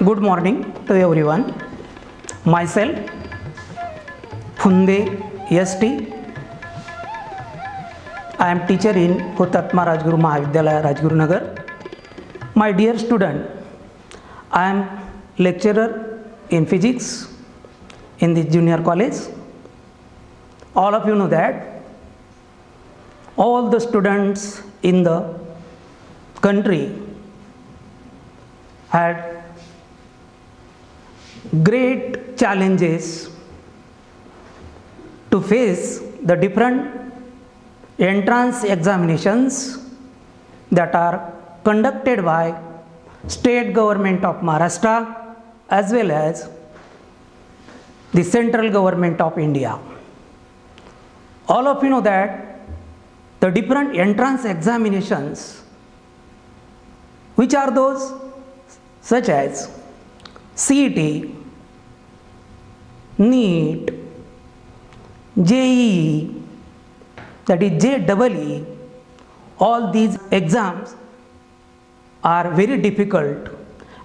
Good morning to everyone. Myself, Funde ST. I am teacher in Hutatma Rajguru Mahavidyalaya, Rajguru Nagar. My dear student, I am lecturer in physics in the junior college. All of you know that all the students in the country had great challenges to face the different entrance examinations that are conducted by state government of Maharashtra as well as the central government of India. All of you know that the different entrance examinations, which are those such as CET, NEET, JEE, that is JEE, all these exams are very difficult,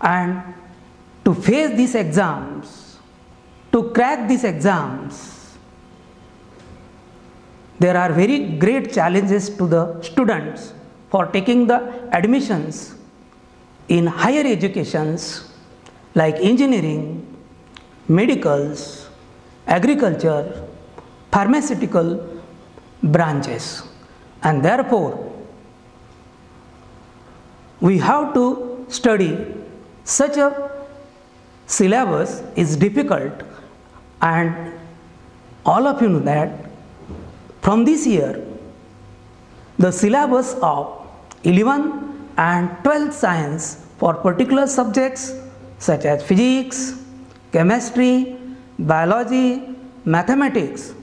and to face these exams, to crack these exams, there are very great challenges to the students for taking the admissions in higher educations like engineering, medicals, agriculture, pharmaceutical branches, and therefore we have to study such a syllabus is difficult, and all of you know that from this year the syllabus of 11th and 12th science for particular subjects such as physics, chemistry, biology, mathematics,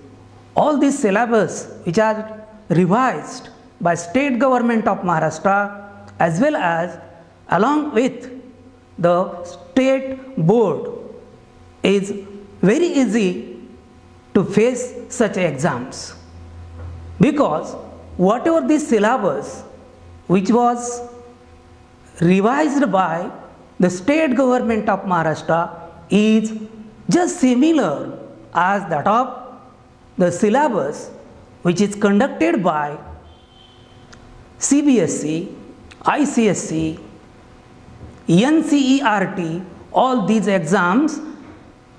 all these syllabus which are revised by state government of Maharashtra as well as along with the state board is very easy to face such exams, because whatever this syllabus which was revised by the state government of Maharashtra is just similar as that of the syllabus which is conducted by CBSE, ICSE, NCERT, all these exams.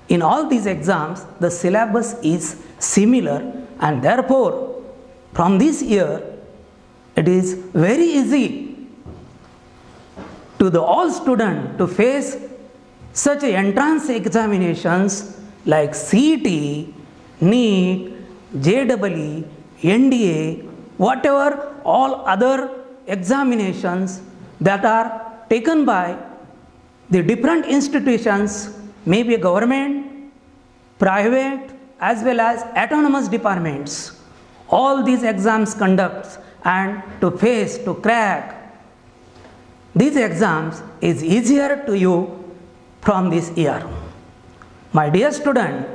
In all these exams the syllabus is similar, and therefore from this year it is very easy to the all students to face such entrance examinations like CET, NEET, JEE, NDA, whatever all other examinations that are taken by the different institutions, maybe government, private as well as autonomous departments. All these exams conduct, and to face, to crack these exams is easier to you from this year. My dear student,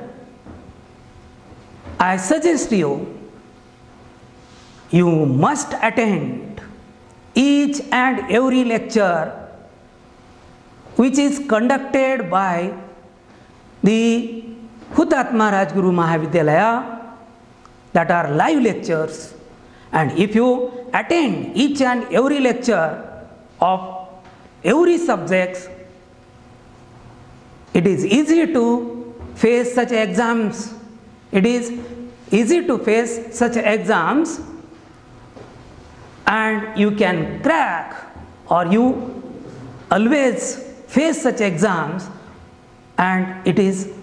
I suggest you must attend each and every lecture which is conducted by the Hutatma Rajguru Mahavidyalaya, that are live lectures, and if you attend each and every lecture of every subject, it is easy to face such exams. It is easy to face such exams, and you can crack, or you always face such exams, and it is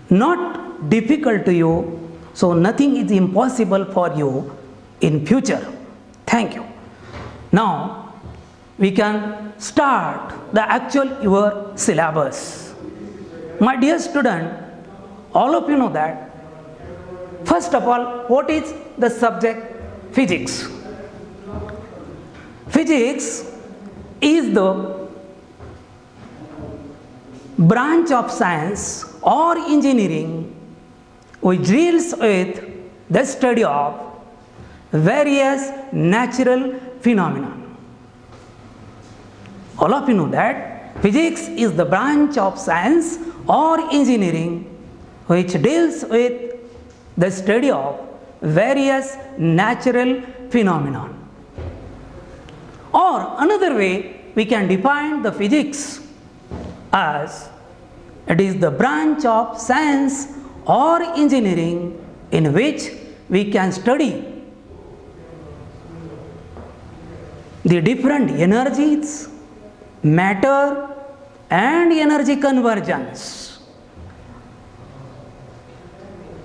not difficult to you, so nothing is impossible for you in future. Thank you. Now we can start the actual your syllabus. My dear student, all of you know that first of all, what is the subject physics? Physics is the branch of science or engineering which deals with the study of various natural phenomena. All of you know that Physics is the branch of science or engineering which deals with the study of various natural phenomena. Or another way we can define the physics as it is the branch of science or engineering in which we can study the different energies, matter and energy convergence.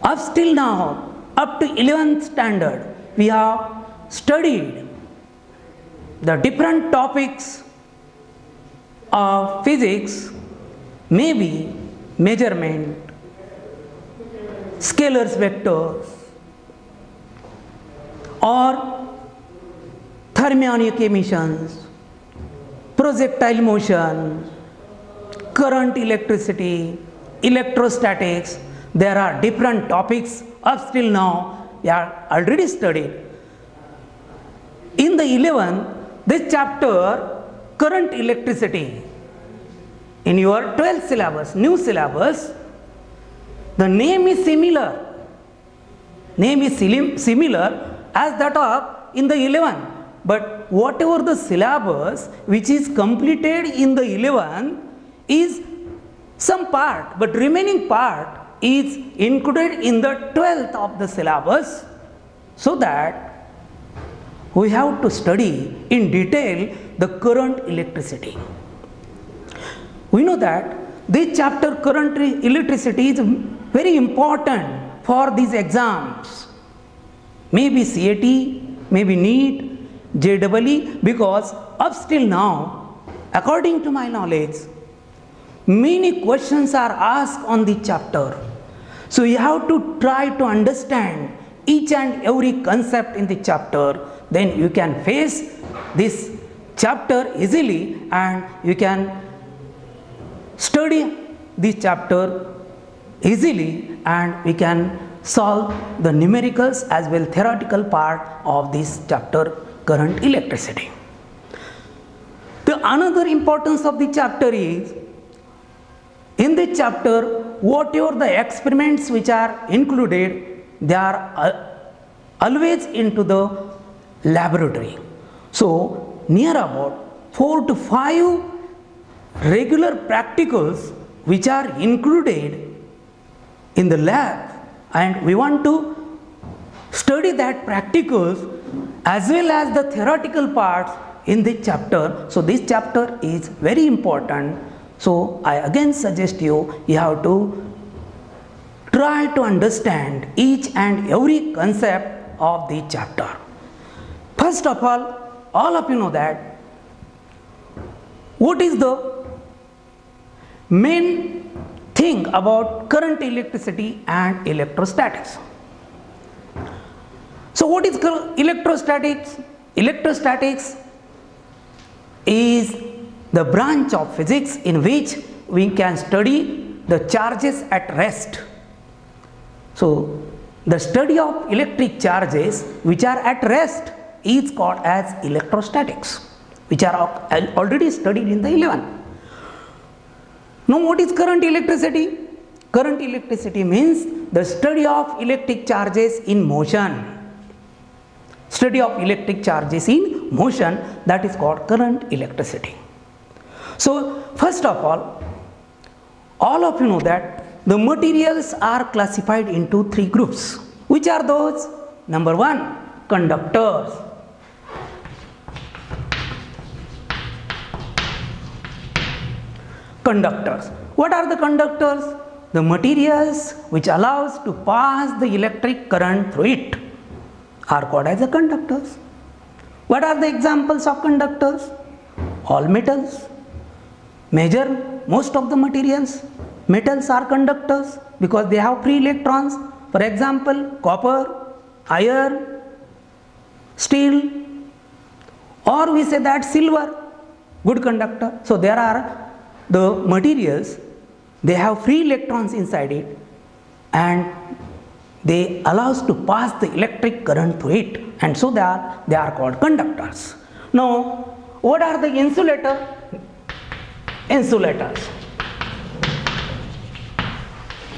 Up till now, up to 11th standard, we have studied the different topics of physics, maybe measurement, scalars vectors, or thermionic emissions, projectile motion, current electricity, electrostatics. There are different topics up till now we are already studied. In the 11th, this chapter, current electricity, in your 12th syllabus, new syllabus, the name is similar. Name is similar as that of in the 11th. But whatever the syllabus which is completed in the 11th is some part, but remaining part is included in the 12th of the syllabus, so that we have to study in detail the current electricity. We know that this chapter current electricity is very important for these exams, maybe CAT, maybe NEET, JEE, because up till now, according to my knowledge, many questions are asked on the chapter. So you have to try to understand each and every concept in the chapter, then you can face this chapter easily and you can study this chapter easily and we can solve the numericals as well theoretical part of this chapter, current electricity. The another importance of the chapter is, in this chapter, whatever the experiments which are included, they are always into the laboratory. So near about 4 to 5 regular practicals which are included in the lab, and we want to study that practicals as well as the theoretical parts in this chapter. So this chapter is very important. So I again suggest you have to try to understand each and every concept of the chapter. First of all of you know that what is the main thing about current electricity and electrostatics. So what is electrostatics? Electrostatics is the branch of physics in which we can study the charges at rest. So the study of electric charges which are at rest is called as electrostatics, which are already studied in the 11th. Now what is current electricity? Current electricity means the study of electric charges in motion. Study of electric charges in motion, that is called current electricity. So first of all of you know that the materials are classified into 3 groups. Which are those? Number 1, conductors. Conductors. What are the conductors? The materials which allows to pass the electric current through it are called as the conductors. What are the examples of conductors? All metals. Most of the materials, metals are conductors because they have free electrons. For example, copper, iron, steel, or we say that silver, good conductor. So there are the materials, they have free electrons inside it and they allow us to pass the electric current through it, and so they are called conductors. Now what are the insulators? Insulators.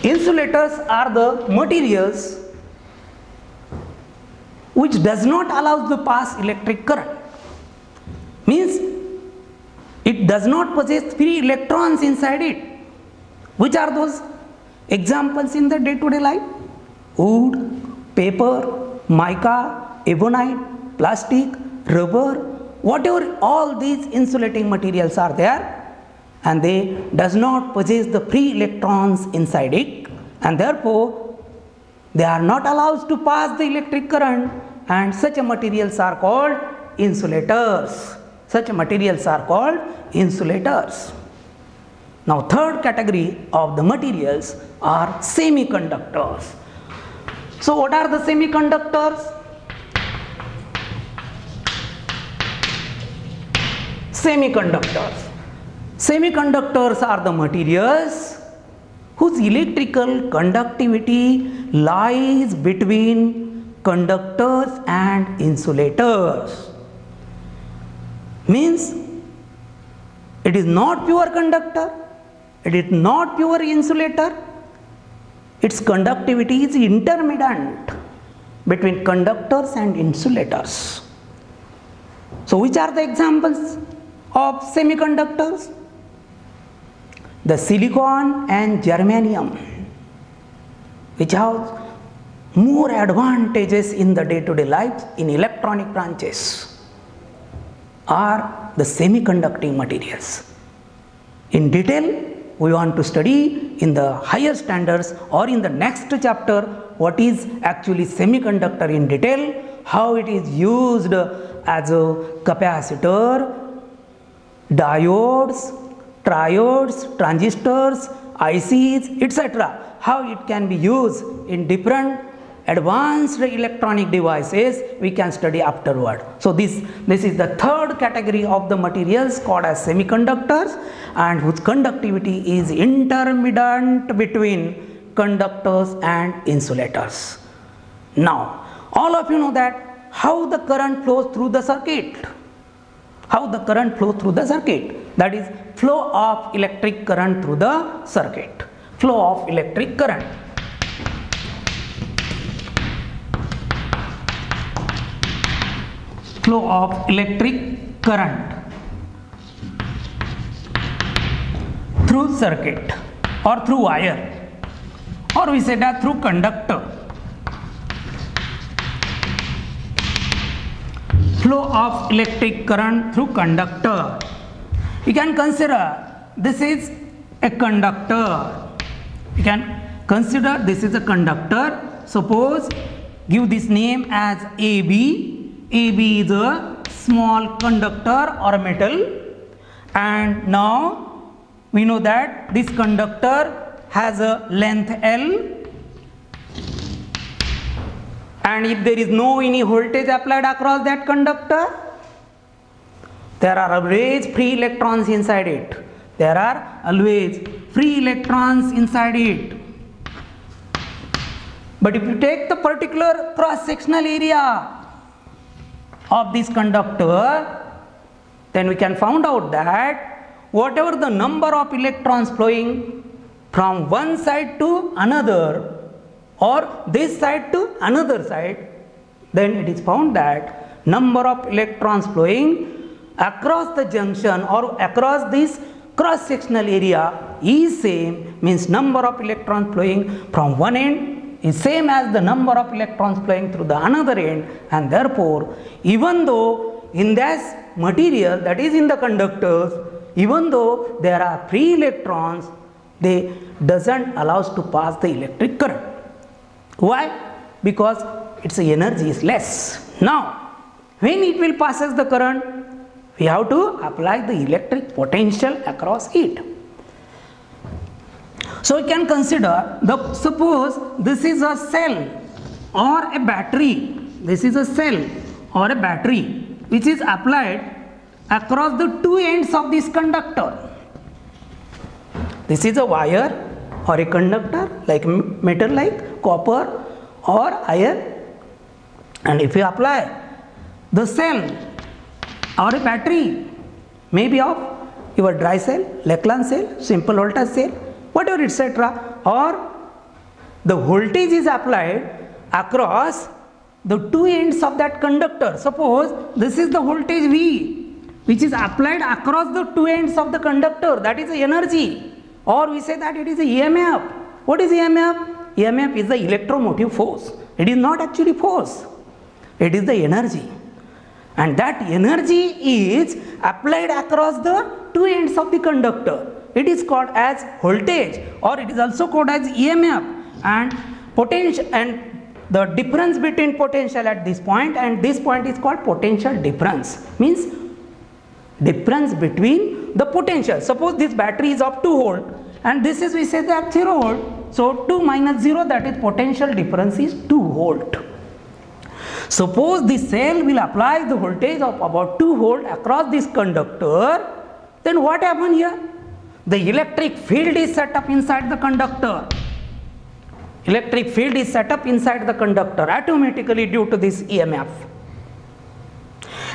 Insulators are the materials which does not allow to pass electric current. Means it does not possess free electrons inside it. Which are those examples in the day-to-day life? Wood, paper, mica, ebonite, plastic, rubber, whatever all these insulating materials are there, and they does not possess the free electrons inside it, and therefore they are not allowed to pass the electric current, and such materials are called insulators. Such materials are called insulators. Now third category of the materials are semiconductors. So what are the semiconductors? Semiconductors. Semiconductors are the materials whose electrical conductivity lies between conductors and insulators. Means it is not pure conductor, it is not pure insulator, its conductivity is intermittent between conductors and insulators. So which are the examples of semiconductors? The silicon and germanium, which have more advantages in the day-to-day life in electronic branches, are the semiconducting materials. In detail, we want to study in the higher standards or in the next chapter what is actually semiconductor in detail, how it is used as a capacitor, diodes, triodes, transistors, ICs, etc. How it can be used in different advanced electronic devices we can study afterward. So this is the third category of the materials called as semiconductors, and whose conductivity is intermittent between conductors and insulators. Now all of you know that how the current flows through the circuit. How the current flows through the circuit, that is flow of electric current through the circuit. Flow of electric current. Flow of electric current through circuit or through wire, or we say that through conductor. Flow of electric current through conductor. You can consider this is a conductor. You can consider this is a conductor. Suppose give this name as AB. AB is a small conductor or metal, and now we know that this conductor has a length L, and if there is no any voltage applied across that conductor, there are always free electrons inside it. There are always free electrons inside it. But if you take the particular cross-sectional area of this conductor, then we can find out that whatever the number of electrons flowing from one side to another, or this side to another side, then it is found that number of electrons flowing across the junction or across this cross-sectional area is same, means number of electrons flowing from one end is same as the number of electrons flowing through the another end, and therefore even though in this material, that is in the conductors, even though there are free electrons, they doesn't allow us to pass the electric current. Why? Because its energy is less. Now when it will passes the current, we have to apply the electric potential across it. So we can consider suppose this is a cell or a battery. This is a cell or a battery which is applied across the two ends of this conductor. This is a wire or a conductor like metal like copper or iron, and if you apply the cell or a battery maybe of your dry cell, Lackland cell, simple voltage cell, whatever, etc. Or the voltage is applied across the two ends of that conductor. Suppose this is the voltage V, which is applied across the two ends of the conductor, that is the energy. Or we say that it is a EMF. What is EMF? EMF is the electromotive force. It is not actually force, it is the energy. And that energy is applied across the two ends of the conductor. It is called as voltage, or it is also called as EMF. And potential, and the difference between potential at this point and this point is called potential difference. Means difference between the potential. Suppose this battery is of 2 volt and this is, we say that 0 volt. So 2 minus 0, that is potential difference is 2 volt. Suppose this cell will apply the voltage of about 2 volt across this conductor, then what happen here? The electric field is set up inside the conductor. Electric field is set up inside the conductor automatically due to this EMF.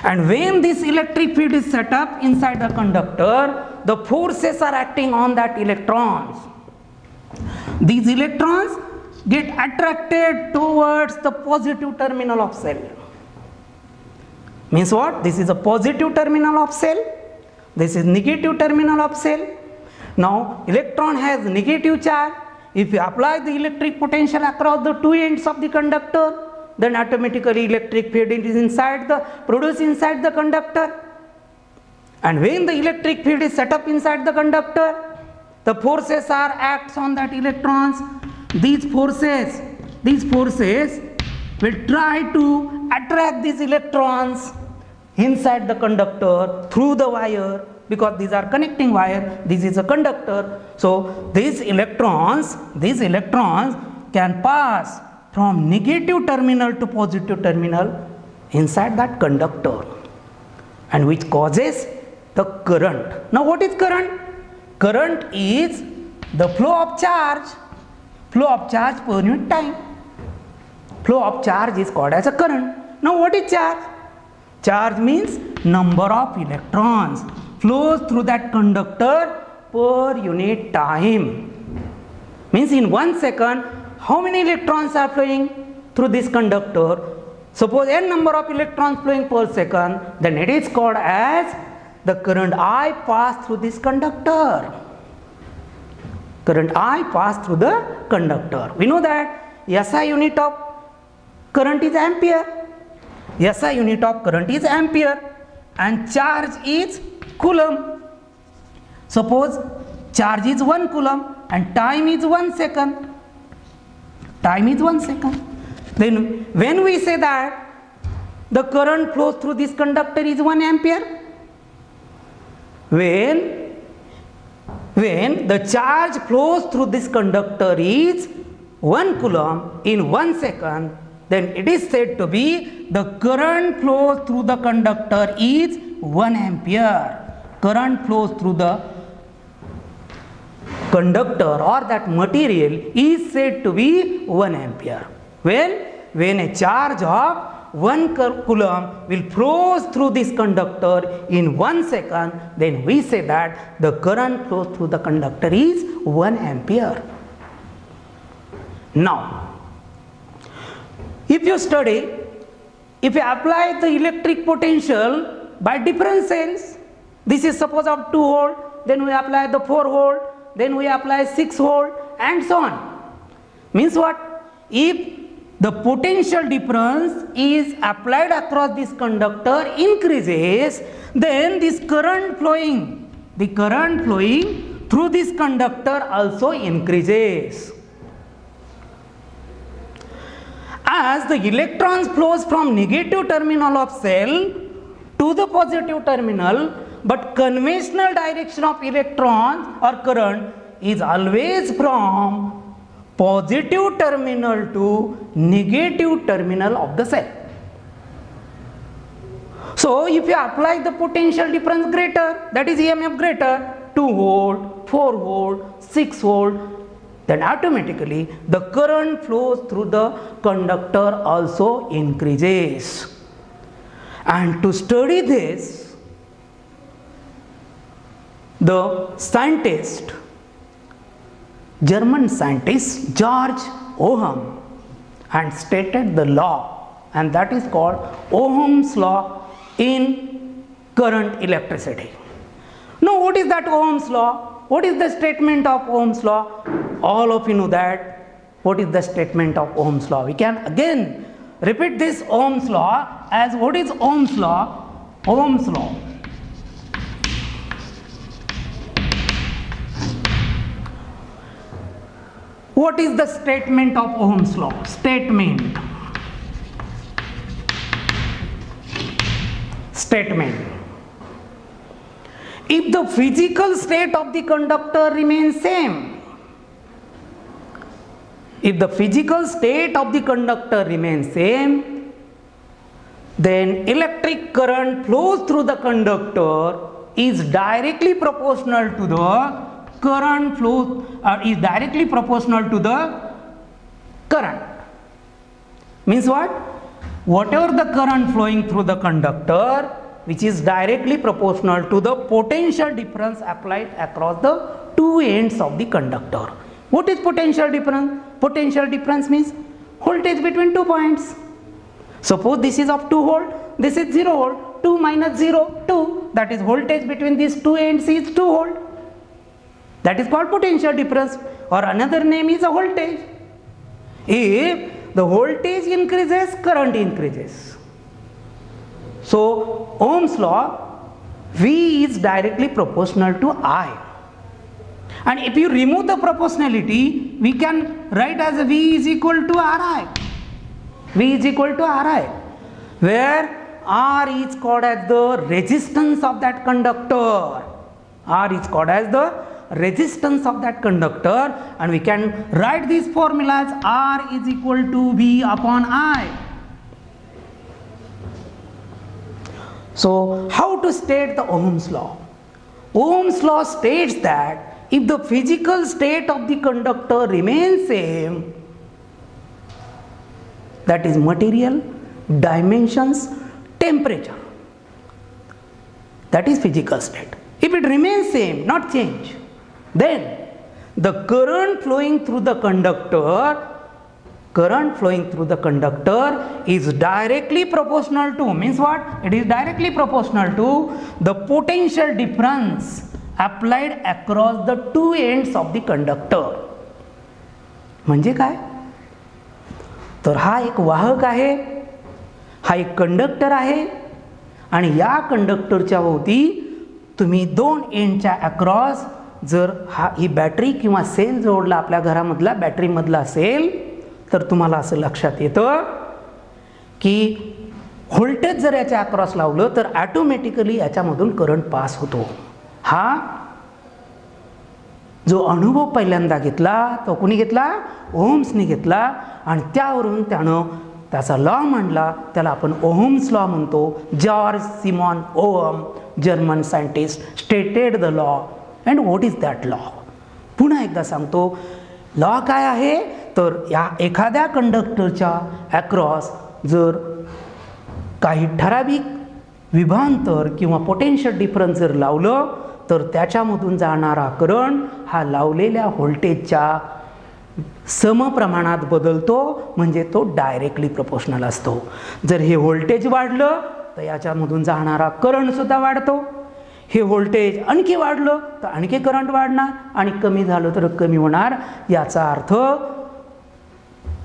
And when this electric field is set up inside the conductor, the forces are acting on that electrons. These electrons get attracted towards the positive terminal of cell. Means what? This is a positive terminal of cell. This is negative terminal of cell. Now electron has negative charge. If you apply the electric potential across the two ends of the conductor, then automatically electric field is produced inside the conductor. And when the electric field is set up inside the conductor, the forces are acts on that electrons. These forces will try to attract these electrons inside the conductor through the wire, because these are connecting wire, this is a conductor. So these electrons can pass from negative terminal to positive terminal inside that conductor, and which causes the current. Now what is current? Current is the flow of charge per unit time. Flow of charge is called as a current. Now what is charge? Charge means number of electrons flows through that conductor per unit time. Means in 1 second, how many electrons are flowing through this conductor? Suppose n number of electrons flowing per second, then it is called as the current I pass through this conductor. Current I pass through the conductor. We know that SI unit of current is ampere. SI unit of current is ampere, and charge is coulomb. Suppose charge is 1 coulomb and time is 1 second. Time is 1 second. Then when we say that the current flows through this conductor is 1 ampere, when the charge flows through this conductor is 1 coulomb in 1 second, then it is said to be the current flows through the conductor is 1 ampere. Current flows through the conductor or that material is said to be 1 ampere. When a charge of 1 coulomb will flows through this conductor in 1 second, then we say that the current flows through the conductor is 1 ampere. Now, if you apply the electric potential by different cells, this is suppose of 2 volt, then we apply the 4 volt, then we apply 6 volt, and so on. Means what? If the potential difference is applied across this conductor increases, then this current flowing through this conductor also increases. As the electrons flows from negative terminal of cell to the positive terminal, but conventional direction of electrons or current is always from positive terminal to negative terminal of the cell. So if you apply the potential difference greater, that is EMF greater, 2 volt, 4 volt, 6 volt, then automatically the current flows through the conductor also increases. And to study this, the scientist, German scientist George Ohm, and stated the law, and that is called Ohm's law in current electricity. Now, what is that Ohm's law? What is the statement of Ohm's law? All of you know that. What is the statement of Ohm's law? We can again repeat this Ohm's law as what is Ohm's law? Ohm's law. What is the statement of Ohm's law? Statement. If the physical state of the conductor remains same, if the physical state of the conductor remains same, then electric current flows through the conductor is directly proportional to the current flow, is directly proportional to the current. Means what? Whatever the current flowing through the conductor, which is directly proportional to the potential difference applied across the two ends of the conductor. What is potential difference? Potential difference means voltage between 2 points. Suppose this is of 2 volt, this is 0 volt, 2 minus 0, 2, that is voltage between these two ends is 2 volt. That is called potential difference, or another name is a voltage. If the voltage increases, current increases. So Ohm's law, V is directly proportional to I. And if you remove the proportionality, we can write as V is equal to Ri. V is equal to Ri, where R is called as the resistance of that conductor. R is called as the resistance of that conductor, and we can write these formulas R is equal to V upon I. So how to state the Ohm's law? Ohm's law states that if the physical state of the conductor remains same, that is material, dimensions, temperature, that is physical state. If it remains same, not change, then the current flowing through the conductor is directly proportional to, means what? It is directly proportional to the potential difference applied across the two ends of the conductor. म्हणजे काय? तर हा एक वाहक आहे, हा एक conductor आहे, आणि या कंडक्टरच्या भोवती तुम्ही दोन एंडच्या अक्रॉस जर ही बॅटरी किंवा सेल जोडला, आपल्या घरामधला बॅटरी मधला सेल, तर तुम्हाला असं लक्षात येतं की व्होल्टेज जर याच्या अक्रॉस लावलं तर ऑटोमॅटिकली याच्यामधून करंट पास होतो. हा जो अनुभव पहिल्यांदा घेतला तो कोणी घेतला? ओहम्सने घेतला, आणि त्यावरून त्यानं त्याचा लॉ मांडला, त्याला आपण ओहम्स लॉ म्हणतो. George Simon Ohm, German scientist, stated the law. And what is that law? पुन्हा एकदा सांगतो, लॉ काय आहे? तर या एखाद्या कंडक्टरच्या अक्रॉस जर काही ठराविक विभांतर किंवा पोटेन्शियल डिफरन्स जर लावलं तर त्याच्यामधून जाणारा करंट हा लावलेल्या व्होल्टेजच्या समप्रमाणात बदलतो, म्हणजे तो डायरेक्टली प्रोपोर्शनल असतो. जर हे व्होल्टेज वाढलं तर याच्यामधून जाणारा करंट सुद्धा वाढतो. हे व्होल्टेज आणखी वाढलं तर आणखी करंट वाढणार, आणि कमी झालं तर कमी होणार. याचा अर्थ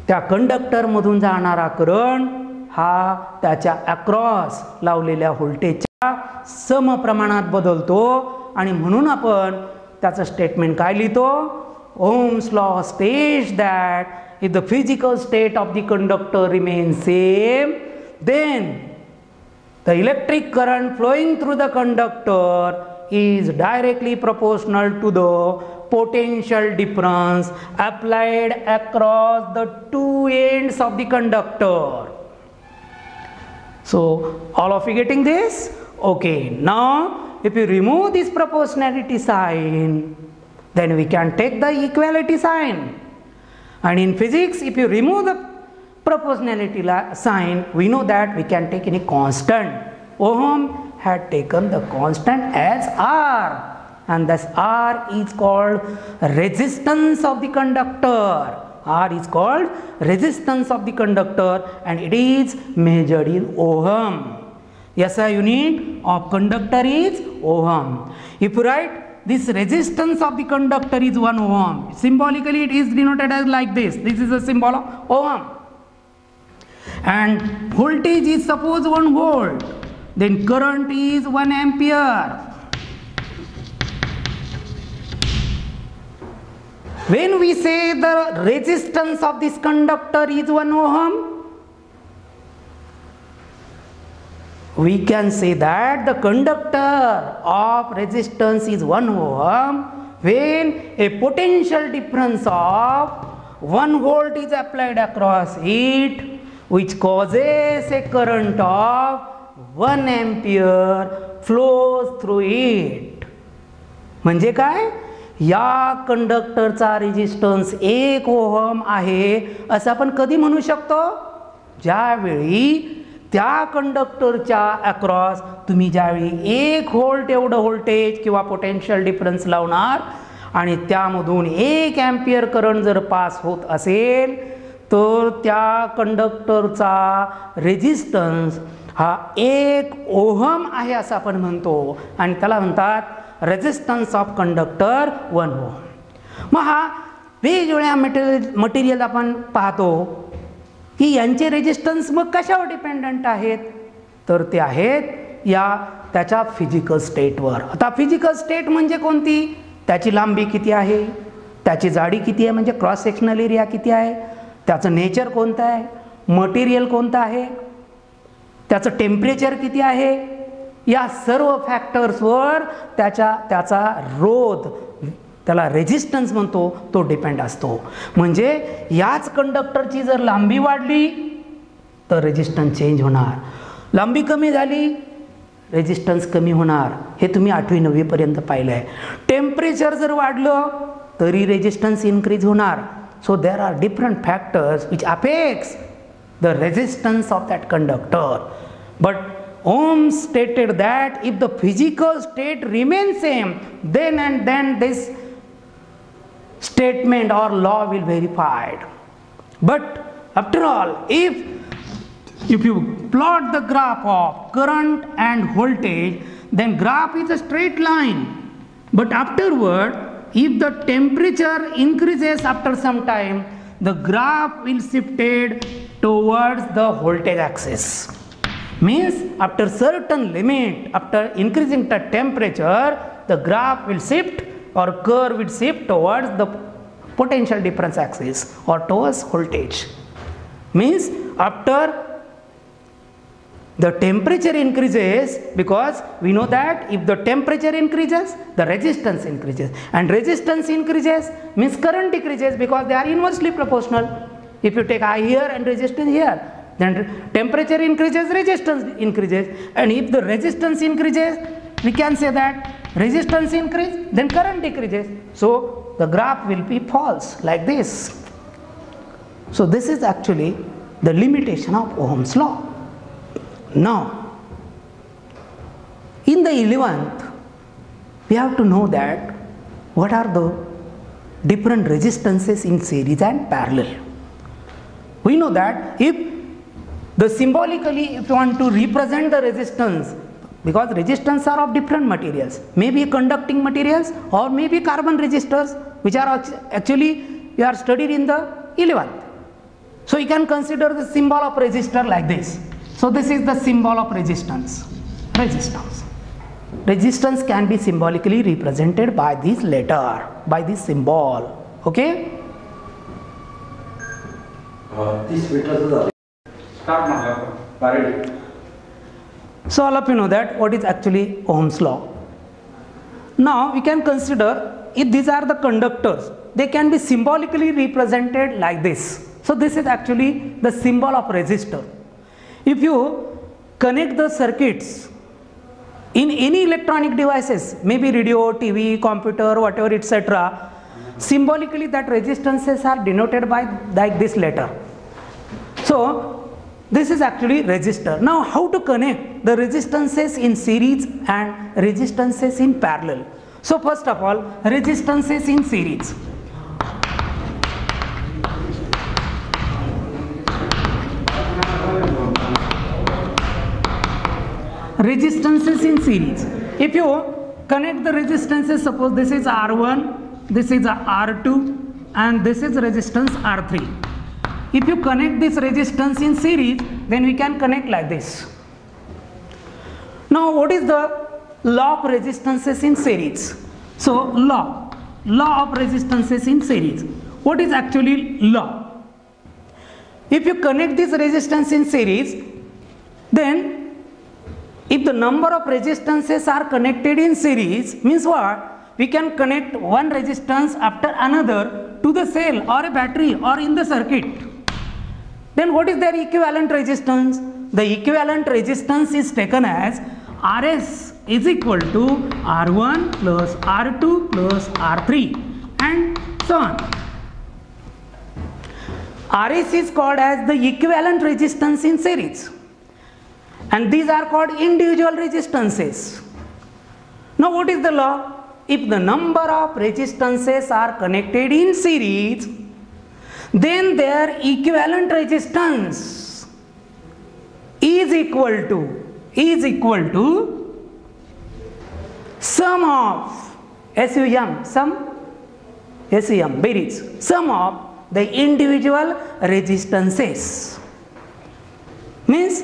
त्या कंडक्टरमधून जाणारा करंट हा त्याच्या अक्रॉस लावलेल्या व्होल्टेजच्या समप्रमाणात बदलतो, आणि म्हणून आपण त्याचं स्टेटमेंट काय लिहितो? Ohm's law states that if the physical state of the conductor remains same, then the electric current flowing through the conductor is directly proportional to the potential difference applied across the two ends of the conductor. So all of you getting this? Okay, now if you remove this proportionality sign, then we can take the equality sign. And in physics, if you remove the proportionality sign, we know that we can take any constant. Ohm had taken the constant as R. and thus R is called resistance of the conductor. R is called resistance of the conductor and it is measured in ohm. SI unit of conductor is ohm. If you write this resistance of the conductor is 1 ohm, symbolically it is denoted as like this. This is a symbol of ohm. And voltage is suppose 1 volt, then current is 1 ampere. When we say the resistance of this conductor is 1 ohm, we can say that the conductor of resistance is 1 ohm when a potential difference of 1 volt is applied across it, which causes a current of 1 ampere flows through it. म्हणजे काय? या कंडक्टरचा resistance 1 ohm आहे असं आपण कधी म्हणू शकतो? ज्यावेळी त्या कंडक्टरच्या अक्रॉस तुम्ही ज्यावेळी 1 व्होल्ट एवढं व्होल्टेज किंवा पोटेन्शियल डिफरन्स लावणार आणि त्यामधून 1 अँपिअर करंट जर पास होत असेल तर त्या कंडक्टरचा रेजिस्टन्स हा 1 ओहम आहे असं आपण म्हणतो आणि त्याला म्हणतात रेजिस्टन्स ऑफ कंडक्टर 1 ओहम. मग हा वेगवेगळ्या मटेरियल आपण पाहतो की यांचे रेजिस्टन्स मग कशावर डिपेंडंट आहेत? तर ते आहेत या त्याच्या फिजिकल स्टेटवर. आता फिजिकल स्टेट म्हणजे कोणती? त्याची लांबी किती आहे, त्याची जाडी किती आहे म्हणजे क्रॉस सेक्शनल एरिया किती आहे, त्याचं नेचर कोणतं आहे, मटेरियल कोणतं आहे, त्याचं टेम्परेचर किती आहे, या सर्व फॅक्टर्सवर त्याचा रोध, त्याला रेजिस्टन्स म्हणतो, तो डिपेंड असतो. म्हणजे याच कंडक्टरची जर लांबी वाढली तर रेजिस्टन्स चेंज होणार, लांबी कमी झाली रेजिस्टन्स कमी होणार. हे तुम्ही 8वी 9वी पर्यंत पाहिलं आहे. टेम्परेचर जर वाढलं तरी रेजिस्टन्स इन्क्रीज होणार. So there are different factors which affects the resistance of that conductor. But Ohm stated that if the physical state remains same, then and then this statement or law will verified. But after all, if you plot the graph of current and voltage, then graph is a straight line. But afterward, if the temperature increases after some time, the graph will shifted towards the voltage axis. Means after certain limit, after increasing the temperature, the graph will shift or curve will shift towards the potential difference axis or towards voltage. Means after the temperature increases, because we know that if the temperature increases, the resistance increases, and resistance increases means current decreases because they are inversely proportional. If you take I here and resistance here, then temperature increases, resistance increases, and if the resistance increases, we can say that resistance increase, then current decreases. So the graph will be false like this. So this is actually the limitation of Ohm's law. Now in the 11th we have to know that what are the different resistances in series and parallel. We know that if symbolically if you want to represent the resistance, because resistance are of different materials, maybe conducting materials or maybe carbon resistors, which are actually we are studied in the 11th. So you can consider the symbol of resistor like this. So this is the symbol of resistance. Resistance can be symbolically represented by this letter, by this symbol. Okay? So all of you know that what is actually Ohm's law. Now we can consider if these are the conductors, they can be symbolically represented like this. So this is actually the symbol of resistor. If you connect the circuits in any electronic devices, maybe radio, TV, computer, whatever, etc., symbolically that resistances are denoted by like this letter. So this is actually resistor. Now how to connect the resistances in series and resistances in parallel? So first of all, resistances in series. Resistances in series. If you connect the resistances, suppose this is R1, this is R2, and this is resistance R3. If you connect this resistance in series, then we can connect like this. Now what is the law of resistances in series? So law of resistances in series. What is actually law? If you connect this resistance in series, then if the number of resistances are connected in series, means what? We can connect one resistance after another to the cell or a battery or in the circuit. Then what is their equivalent resistance? The equivalent resistance is taken as Rs is equal to R1 plus R2 plus R3 and so on. Rs is called as the equivalent resistance in series, and these are called individual resistances. Now what is the law? If the number of resistances are connected in series, then their equivalent resistance is equal to sum of SUM berries, sum of the individual resistances. Means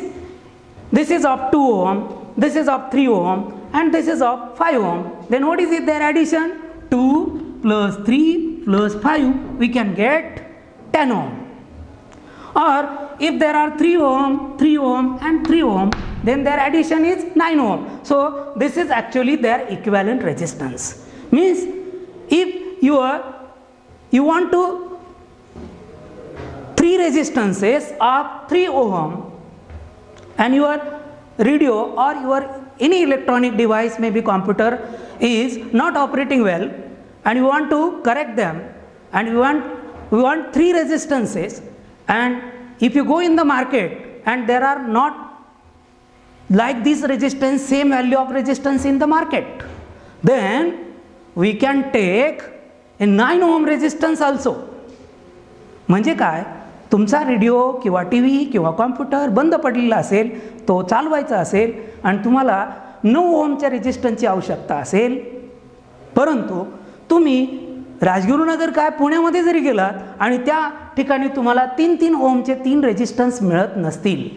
this is of 2 ohm, this is of 3 ohm, and this is of 5 ohm. Then what is it, their addition? 2 plus 3 plus 5, we can get 10 ohm. Or if there are 3 ohm, 3 ohm and 3 ohm, then their addition is 9 ohm. So this is actually their equivalent resistance. Means if you want to 3 resistances of 3 ohm, and your radio or your any electronic device, maybe computer, is not operating well, and you want to correct them, and we want 3 resistances, and if you go in the market and there are not like this resistance, same value of resistance in the market, then we can take a 9 ohm resistance also. म्हणजे काय, तुमचा radio किंवा T V किंवा computer बंद पडलेला असेल, तो चालवायचा असेल आणि तुम्हाला 9 ओमच्या रेजिस्टन्सची आवश्यकता असेल, परंतु तुम्ही राजगुरुनगर काय पुण्यामध्ये जरी गेलात आणि त्या ठिकाणी तुम्हाला 3-3 ओमचे 3 रेजिस्टन्स मिळत नसतील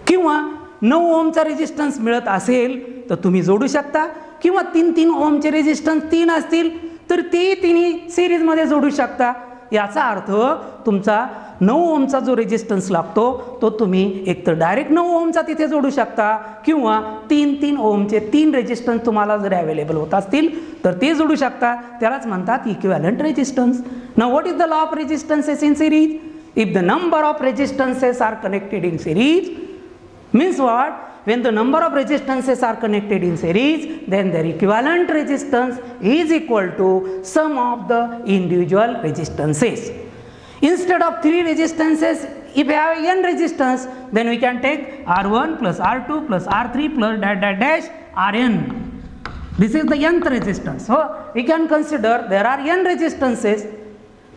किंवा 9 ओमचा रेजिस्टन्स मिळत असेल तर तुम्ही जोडू शकता, किंवा 3-3 ओमचे रेजिस्टन्स 3 असतील तर ते तिन्ही सिरीजमध्ये जोडू शकता. याचा अर्थ तुमचा 9 ओमचा जो रेजिस्टन्स लागतो तो तुम्ही एकतर डायरेक्ट 9 ओमचा तिथे जोडू शकता, किंवा 3-3 ओमचे 3 रेजिस्टन्स तुम्हाला जर अवेलेबल होत असतील तर ते जोडू शकता. त्यालाच म्हणतात equivalent resistance. Now what is the law of resistances in series? If the number of resistances are connected in series, means what? When the number of resistances are connected in series, then their equivalent resistance is equal to sum of the individual resistances. Instead of 3 resistances, if we have n resistance, then we can take R1 plus R2 plus R3 plus dash Rn. This is the nth resistance. So we can consider there are n resistances,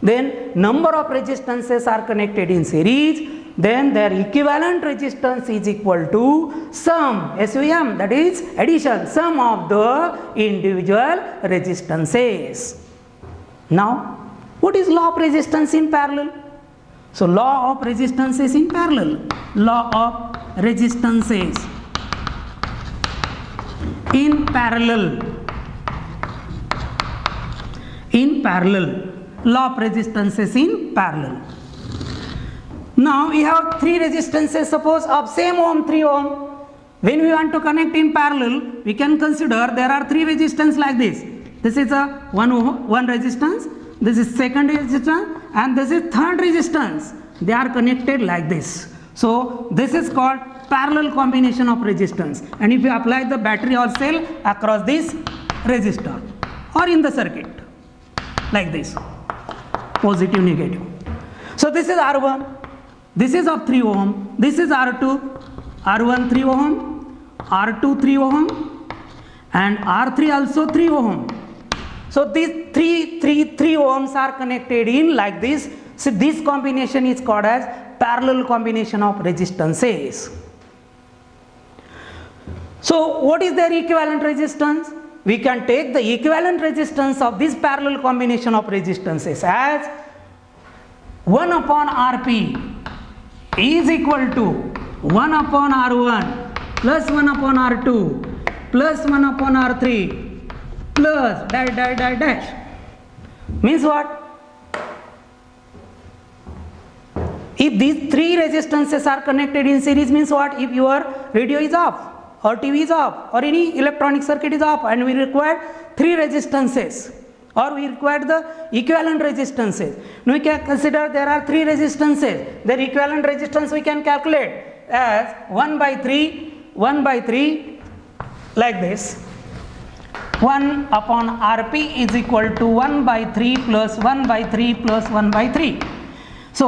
then number of resistances are connected in series, then their equivalent resistance is equal to sum, SUM, that is addition, sum of the individual resistances. Now what is law of resistance in parallel? So law of resistances in parallel, law of resistances in parallel, law of resistances in parallel. Now we have 3 resistances, suppose of same ohm, 3 ohm. When we want to connect in parallel, we can consider there are 3 resistance like this. This is a one resistance, this is second resistance, and this is third resistance. They are connected like this. So this is called parallel combination of resistance. And if you apply the battery or cell across this resistor or in the circuit like this, positive, negative. So this is R1. This is of 3 ohm, this is R2, R1 3 ohm, R2 3 ohm, and R3 also 3 ohm. So these three ohms are connected in like this. So this combination is called as parallel combination of resistances. So what is their equivalent resistance? We can take the equivalent resistance of this parallel combination of resistances as 1 upon Rp is equal to 1 upon R1 plus 1 upon R2 plus 1 upon R3 plus dash. Means what? If these three resistances are connected in series, means what? If your radio is off or TV is off or any electronic circuit is off and we require three resistances or we require the equivalent resistances. Now we can consider there are three resistances. Their equivalent resistance we can calculate as 1 by 3 like this. 1 upon Rp is equal to 1 by 3 plus 1 by 3 plus 1 by 3. So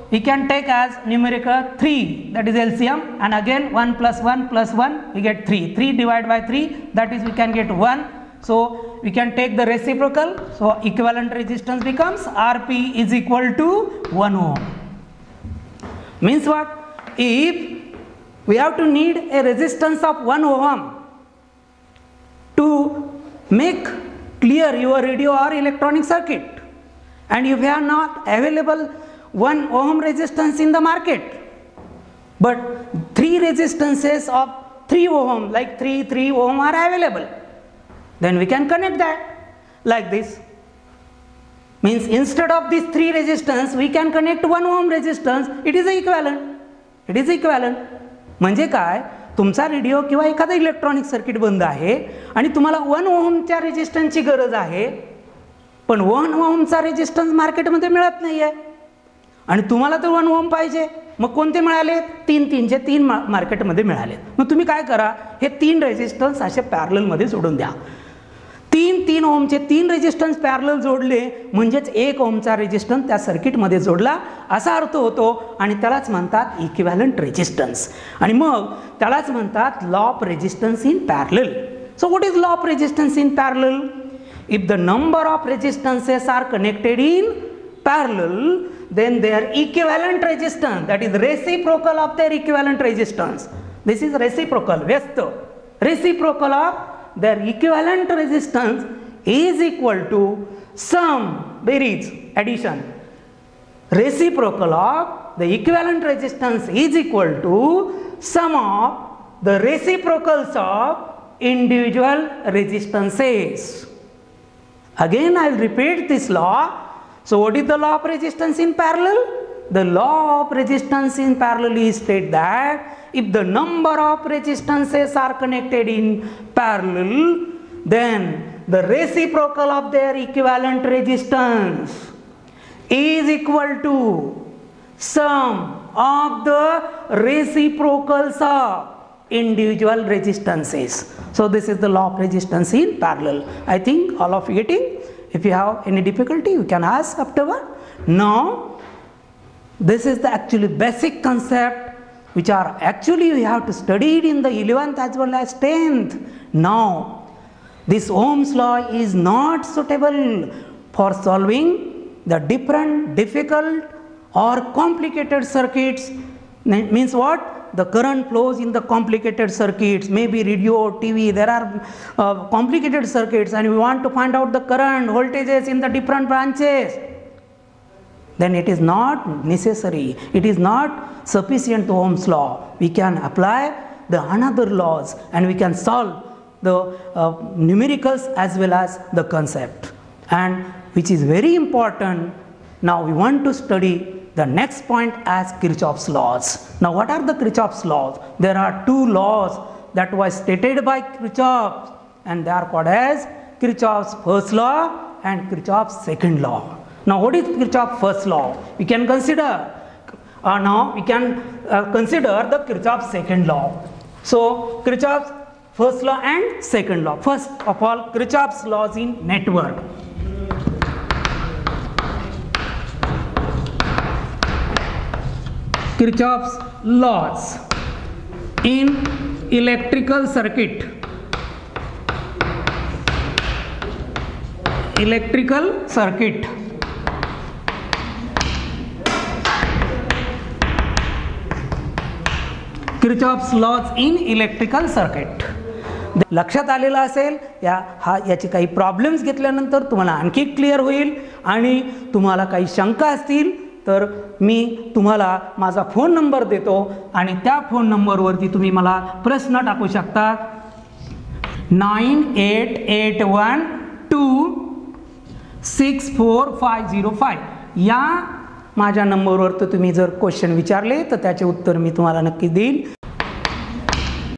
we can take as numerical 3, that is LCM, and again 1 plus 1 we get 3. 3 divided by 3, that is we can get 1. So we can take the reciprocal. So equivalent resistance becomes Rp is equal to 1 ohm. Means what? If we have to need a resistance of 1 ohm to make clear your radio or electronic circuit, and if you are not available 1 ohm resistance in the market, but 3 resistances of 3 ohm like 3 ohm are available, then we can connect that like this. Means instead of these 3 resistance we can connect 1 ohm resistance. It is equivalent. म्हणजे काय, तुमचा radio किंवा एखादा electronic circuit बंद आहे आणि तुम्हाला 1 ओहमच्या रेजिस्टन्सची गरज आहे, पण 1 ओहमचा रेजिस्टन्स मार्केटमध्ये मिळत नाही आहे आणि तुम्हाला तर 1 ओहम पाहिजे. मग कोणते मिळाले? 3 मार्केटमध्ये मिळाले. मग तुम्ही काय करा, हे 3 रेजिस्टन्स असे पॅरलल मध्ये जोडून द्या. 3 ओहमचे 3 रेजिस्टन्स पॅरलल जोडले म्हणजेच 1 ओहमचा रेजिस्टन्स त्या सर्किटमध्ये जोडला असा अर्थ होतो आणि त्यालाच म्हणतात इक्विव्हॅलंट रेजिस्टन्स. आणि मग त्यालाच म्हणतात law of resistance in parallel. So what is law of resistance in parallel? If the number of resistances are connected in parallel, then their equivalent resistance, that is reciprocal of their equivalent resistance, this is reciprocal, व्यस्त, reciprocal of their equivalent resistance is equal to sum, beries, addition, reciprocal of the equivalent resistance is equal to sum of the reciprocals of individual resistances. Again I will repeat this law. So what is the law of resistance in parallel? The law of resistance in parallel is state that if the number of resistances are connected in parallel, then the reciprocal of their equivalent resistance is equal to sum of the reciprocals of individual resistances. So this is the law of resistance in parallel. I think all of you getting. If you have any difficulty, you can ask afterward. Now, this is the actually basic concept which are actually we have to study it in the 11th as well as 10th. Now, this Ohm's law is not suitable for solving the different difficult or complicated circuits. Means what? The current flows in the complicated circuits, maybe radio, TV, there are complicated circuits and we want to find out the current, voltages in the different branches. Then it is not necessary, it is not sufficient to Ohm's law. We can apply the another laws and we can solve the numericals as well as the concept. And which is very important, now we want to study the next point as Kirchhoff's laws. Now what are the Kirchhoff's laws? There are 2 laws that was stated by Kirchhoff and they are called as Kirchhoff's first law and Kirchhoff's second law. Now what is Kirchhoff's first law? We can consider consider the Kirchhoff's second law. So Kirchhoff's first law and second law. First of all, Kirchhoff's laws in network. Kirchhoff's laws in electrical circuit. Electrical circuit. Kirchhoff's laws in electrical circuit. लक्षात आलेलं असेल. याची काही problems घेतल्यानंतर तुम्हाला आणखी clear होईल. आणि तुम्हाला काही शंका असतील तर मी तुम्हाला माझा फोन नंबर देतो आणि त्या फोन नंबरवरती तुम्ही मला प्रश्न टाकू शकता. 9881264505 या माझ्या नंबरवर तुम्ही जर क्वेश्चन विचारले तर त्याचे उत्तर मी तुम्हाला नक्की देईल.